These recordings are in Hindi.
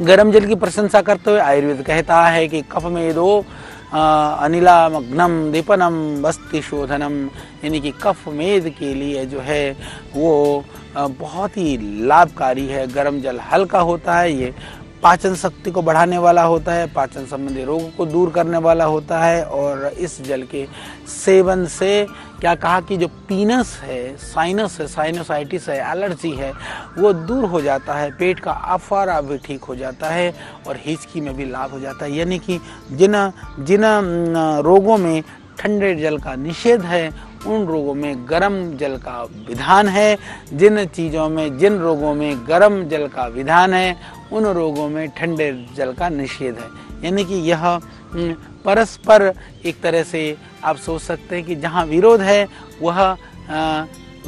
गर्म जल की प्रशंसा करते हुए आयुर्वेद कहता है कि कफ में दो अनिलामग्नम दीपनम बस्ति शोधनम, यानी कि कफ मेद के लिए जो है वो बहुत ही लाभकारी है। गर्म जल हल्का होता है, ये पाचन शक्ति को बढ़ाने वाला होता है, पाचन संबंधी रोगों को दूर करने वाला होता है। और इस जल के सेवन से क्या कहा कि जो पीनस है, साइनस है, साइनोसाइटिस है, एलर्जी है, वो दूर हो जाता है। पेट का अफारा भी ठीक हो जाता है और हिचकी में भी लाभ हो जाता है। यानी कि जिन रोगों में ठंडे जल का निषेध है, उन रोगों में गर्म जल का विधान है। जिन रोगों में गर्म जल का विधान है, उन रोगों में ठंडे जल का निषेध है। यानी कि यह परस्पर एक तरह से आप सोच सकते हैं कि जहाँ विरोध है वह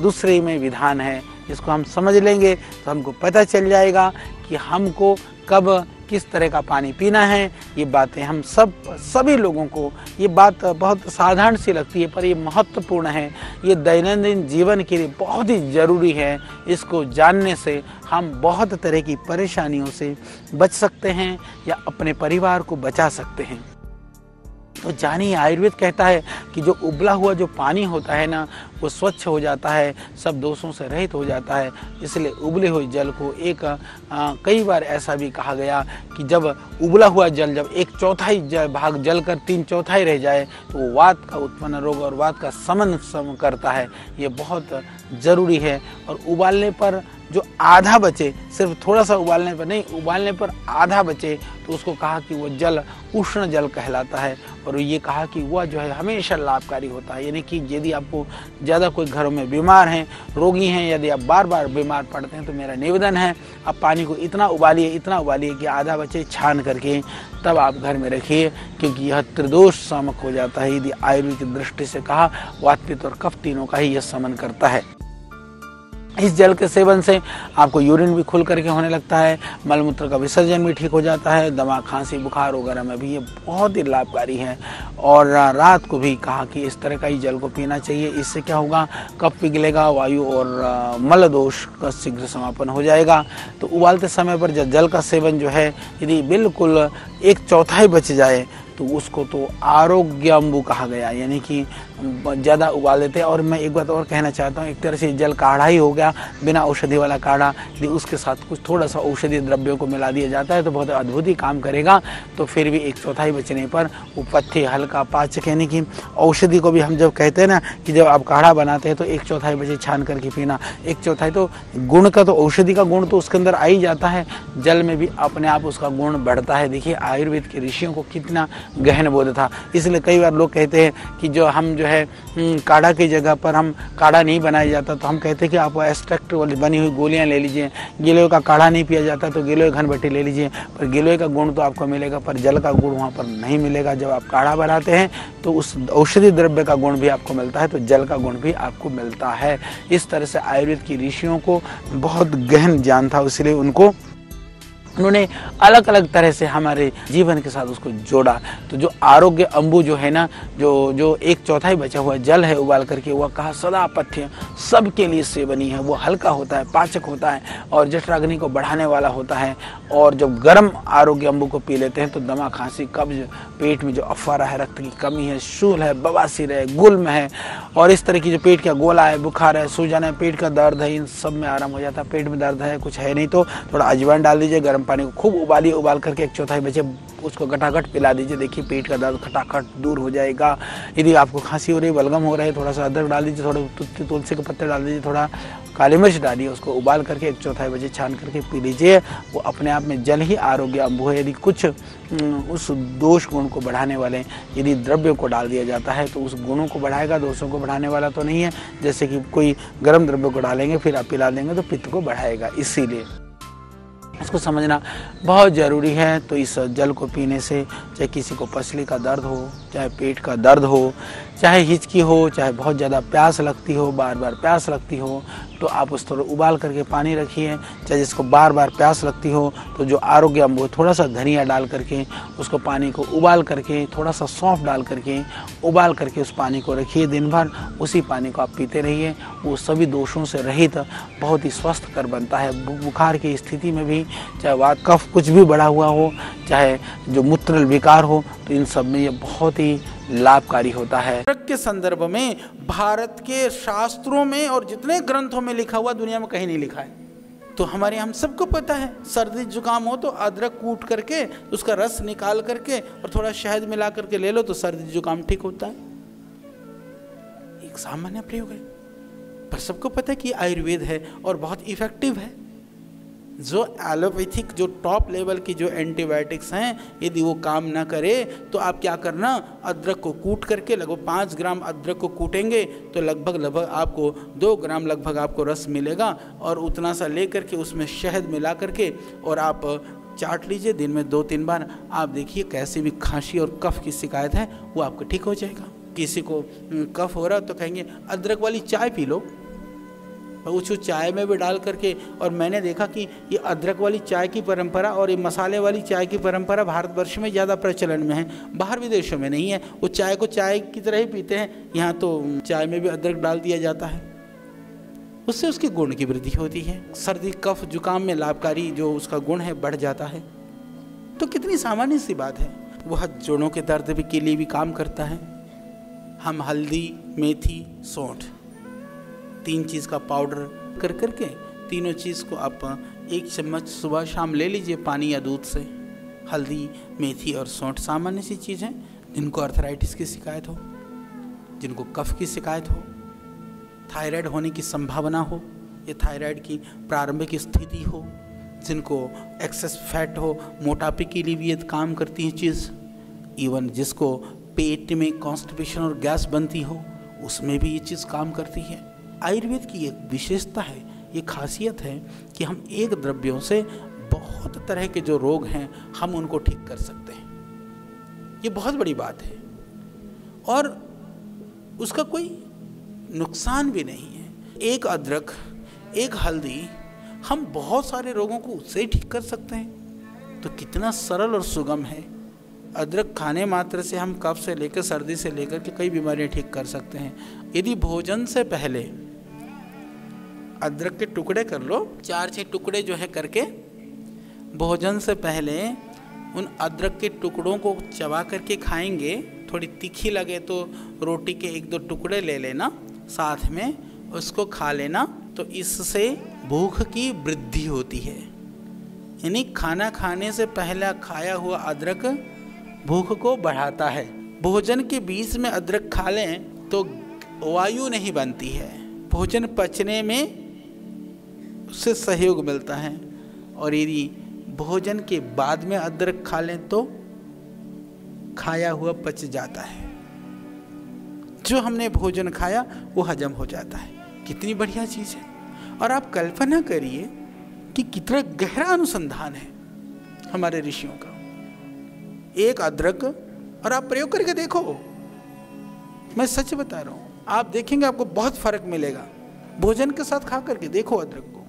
दूसरे में विधान है। इसको हम समझ लेंगे तो हमको पता चल जाएगा कि हमको कब किस तरह का पानी पीना है। ये बातें हम सभी लोगों को, ये बात बहुत साधारण सी लगती है पर ये महत्वपूर्ण है। ये दैनंदिन जीवन के लिए बहुत ही ज़रूरी है। इसको जानने से हम बहुत तरह की परेशानियों से बच सकते हैं या अपने परिवार को बचा सकते हैं। तो जानिए, आयुर्वेद कहता है कि जो उबला हुआ जो पानी होता है ना, वो स्वच्छ हो जाता है, सब दोषों से रहित हो जाता है। इसलिए उबले हुए जल को कई बार ऐसा भी कहा गया कि जब उबला हुआ जल जब 1/4 भाग जल कर 3/4 रह जाए तो वो वात का उत्पन्न रोग और वात का समन करता है। ये बहुत ज़रूरी है। और उबालने पर जो आधा बचे, सिर्फ थोड़ा सा उबालने पर नहीं, उबालने पर आधा बचे तो उसको कहा कि वो जल उष्ण जल कहलाता है। और ये कहा कि वह जो है हमेशा लाभकारी होता है। यानी कि यदि आपको ज़्यादा कोई घरों में बीमार हैं, रोगी हैं, यदि आप बार बार बीमार पड़ते हैं तो मेरा निवेदन है आप पानी को इतना उबालिए कि आधा बचे, छान करके तब आप घर में रखिए, क्योंकि यह त्रिदोष शामक हो जाता है। यदि आयुर्वेद की दृष्टि से कहा, वात पित्त और कफ तीनों का ही यह समन करता है। इस जल के सेवन से आपको यूरिन भी खुल करके होने लगता है, मलमूत्र का विसर्जन भी ठीक हो जाता है, दमा, खांसी, बुखार वगैरह में भी ये बहुत ही लाभकारी है। और रात को भी कहा कि इस तरह का ही जल को पीना चाहिए। इससे क्या होगा, कफ पिघलेगा, वायु और मल दोष का शीघ्र समापन हो जाएगा। तो उबालते समय पर जल का सेवन जो है, यदि बिल्कुल 1/4 बच जाए तो उसको तो आरोग्य अम्बु कहा गया। यानी कि ज़्यादा उबाल देते हैं। और मैं एक बात और कहना चाहता हूँ, एक तरह से जल काढ़ा ही हो गया, बिना औषधि वाला काढ़ा। यदि उसके साथ कुछ थोड़ा सा औषधि द्रव्यों को मिला दिया जाता है तो बहुत अद्भुत ही काम करेगा। तो फिर भी 1/4 बचने पर वो पथ्य हल्का पाचक, यानी कि औषधि को भी हम जब कहते हैं ना कि जब आप काढ़ा बनाते हैं तो 1/4 बचे छान करके पीना। 1/4 तो गुण का, तो औषधि का गुण तो उसके अंदर आ ही जाता है, जल में भी अपने आप उसका गुण बढ़ता है। देखिए आयुर्वेद के ऋषियों को कितना गहन बोध था। इसलिए कई बार लोग कहते हैं कि जो हम जो है काढ़ा की जगह पर हम काढ़ा नहीं बनाया जाता तो हम कहते हैं कि आप एक्सट्रैक्ट वाली बनी हुई गोलियां ले लीजिए। गिलोय का काढ़ा नहीं पिया जाता तो गिलोय घनबट्टी ले लीजिए, पर गिलोय का गुण तो आपको मिलेगा पर जल का गुण वहाँ पर नहीं मिलेगा। जब आप काढ़ा बनाते हैं तो उस औषधि द्रव्य का गुण भी आपको मिलता है, तो जल का गुण भी आपको मिलता है। इस तरह से आयुर्वेद की ऋषियों को बहुत गहन ज्ञान था, इसलिए उन्होंने अलग अलग तरह से हमारे जीवन के साथ उसको जोड़ा। तो जो आरोग्य अम्बु जो है ना, जो 1/4 बचा हुआ जल है उबाल करके, वह कहा सदा पथ्य सबके लिए सेवनीय है। वो हल्का होता है, पाचक होता है और जठराग्नि को बढ़ाने वाला होता है। और जब गर्म आरोग्य अम्बु को पी लेते हैं तो दमा, खांसी, कब्ज, पेट में जो अफवारा है, रक्त की कमी है, शूल है, बवासीर है, गुल्म है और इस तरह की जो पेट का गोला है, बुखार है, सूजन है, पेट का दर्द है, इन सब में आराम हो जाता है। पेट में दर्द है, कुछ है नहीं तो थोड़ा अजवाइन डाल दीजिए, गर्म पानी को खूब उबालिए, उबाल करके 1/4 बचे उसको घटाघट पिला दीजिए। देखिए पेट का दर्द खटाखट दूर हो जाएगा। यदि आपको खांसी हो रही है, बलगम हो रहा है, थोड़ा सा अदरक डाल दीजिए, थोड़ा तुलसी के पत्ते डाल दीजिए, थोड़ा काली मिर्च डालिए, उसको उबाल करके 1/4 बजे छान करके पी लीजिए। वो अपने आप में जल ही आरोग्य अम्बु है। यदि कुछ उस दोष गुण को बढ़ाने वाले यदि द्रव्यों को डाल दिया जाता है तो उस गुणों को बढ़ाएगा, दोषों को बढ़ाने वाला तो नहीं है। जैसे कि कोई गर्म द्रव्य को डालेंगे फिर आप पिला देंगे तो पित्त को बढ़ाएगा, इसीलिए इसको समझना बहुत ज़रूरी है। तो इस जल को पीने से चाहे किसी को पसली का दर्द हो, चाहे पेट का दर्द हो, चाहे हिचकी हो, चाहे बहुत ज़्यादा प्यास लगती हो, बार बार प्यास लगती हो, तो आप उस तरह उबाल करके पानी रखिए। चाहे जिसको बार बार प्यास लगती हो तो जो आरोग्य अम्बु हो, थोड़ा सा धनिया डाल करके उसको पानी को उबाल करके, थोड़ा सा सौंफ डाल करके उबाल करके उस पानी को रखिए। दिन भर उसी पानी को आप पीते रहिए। वो सभी दोषों से रहित बहुत ही स्वस्थ कर बनता है। बुखार की स्थिति में भी भी, चाहे वात कफ कुछ भी बढ़ा हुआ हो, चाहे जो मूत्र विकार हो, तो इन सब में ये बहुत ही लाभकारी होता है। अदरक के संदर्भ में भारत के शास्त्रों में और जितने ग्रंथों में लिखा हुआ दुनिया में कहीं नहीं लिखा है। तो हमारे हम सबको पता है, सर्दी जुकाम हो तो अदरक कूट करके उसका रस निकाल करके और थोड़ा शहद मिला करके ले लो तो सर्दी जुकाम ठीक होता है। एक सामान्य प्रयोग है, पर सबको पता है कि आयुर्वेद है और बहुत इफेक्टिव है। जो एलोपैथिक जो टॉप लेवल की जो एंटीबायोटिक्स हैं, यदि वो काम ना करे तो आप क्या करना, अदरक को कूट करके लगभग 5 ग्राम अदरक को कूटेंगे तो लगभग आपको 2 ग्राम लगभग आपको रस मिलेगा, और उतना सा ले करके उसमें शहद मिला करके और आप चाट लीजिए दिन में 2-3 बार। आप देखिए कैसे भी खांसी और कफ की शिकायत है वो आपको ठीक हो जाएगा। किसी को कफ हो रहा तो कहेंगे अदरक वाली चाय पी लो, उसको चाय में भी डाल करके। और मैंने देखा कि ये अदरक वाली चाय की परंपरा और ये मसाले वाली चाय की परंपरा भारतवर्ष में ज़्यादा प्रचलन में है, बाहर विदेशों में नहीं है। वो चाय को चाय की तरह ही पीते हैं, यहाँ तो चाय में भी अदरक डाल दिया जाता है, उससे उसके गुण की वृद्धि होती है। सर्दी कफ जुकाम में लाभकारी जो उसका गुण है बढ़ जाता है। तो कितनी सामान्य सी बात है। वह जोड़ों के दर्द के लिए भी काम करता है। हम हल्दी, मेथी, सौंठ 3 चीज़ का पाउडर कर करके तीनों चीज़ को आप 1 चम्मच सुबह शाम ले लीजिए पानी या दूध से। हल्दी, मेथी और सौंठ सामान्य सी चीज़ हैं। जिनको अर्थराइटिस की शिकायत हो, जिनको कफ की शिकायत हो, थायराइड होने की संभावना हो या थायराइड की प्रारंभिक स्थिति हो, जिनको एक्सेस फैट हो, मोटापे के लिए भी ये काम करती है चीज़। इवन जिसको पेट में कॉन्स्टिपेशन और गैस बनती हो उसमें भी ये चीज़ काम करती है। आयुर्वेद की एक विशेषता है, ये खासियत है कि हम एक द्रव्यों से बहुत तरह के जो रोग हैं हम उनको ठीक कर सकते हैं। ये बहुत बड़ी बात है और उसका कोई नुकसान भी नहीं है। एक अदरक, एक हल्दी, हम बहुत सारे रोगों को उससे ही ठीक कर सकते हैं। तो कितना सरल और सुगम है। अदरक खाने मात्र से हम कफ से लेकर सर्दी से लेकर के कई बीमारियां ठीक कर सकते हैं। यदि भोजन से पहले अदरक के टुकड़े कर लो, 4-6 टुकड़े जो है करके, भोजन से पहले उन अदरक के टुकड़ों को चबा करके खाएंगे। थोड़ी तीखी लगे तो रोटी के 1-2 टुकड़े ले लेना, साथ में उसको खा लेना। तो इससे भूख की वृद्धि होती है। यानी खाना खाने से पहले खाया हुआ अदरक भूख को बढ़ाता है। भोजन के बीच में अदरक खा लें तो वायु नहीं बनती है, भोजन पचने में उससे सहयोग मिलता है। और यदि भोजन के बाद में अदरक खा लें तो खाया हुआ पच जाता है, जो हमने भोजन खाया वो हजम हो जाता है। कितनी बढ़िया चीज़ है। और आप कल्पना करिए कि कितना गहरा अनुसंधान है हमारे ऋषियों का। एक अदरक, और आप प्रयोग करके देखो, मैं सच बता रहा हूँ, आप देखेंगे आपको बहुत फर्क मिलेगा। भोजन के साथ खा करके देखो अदरक को।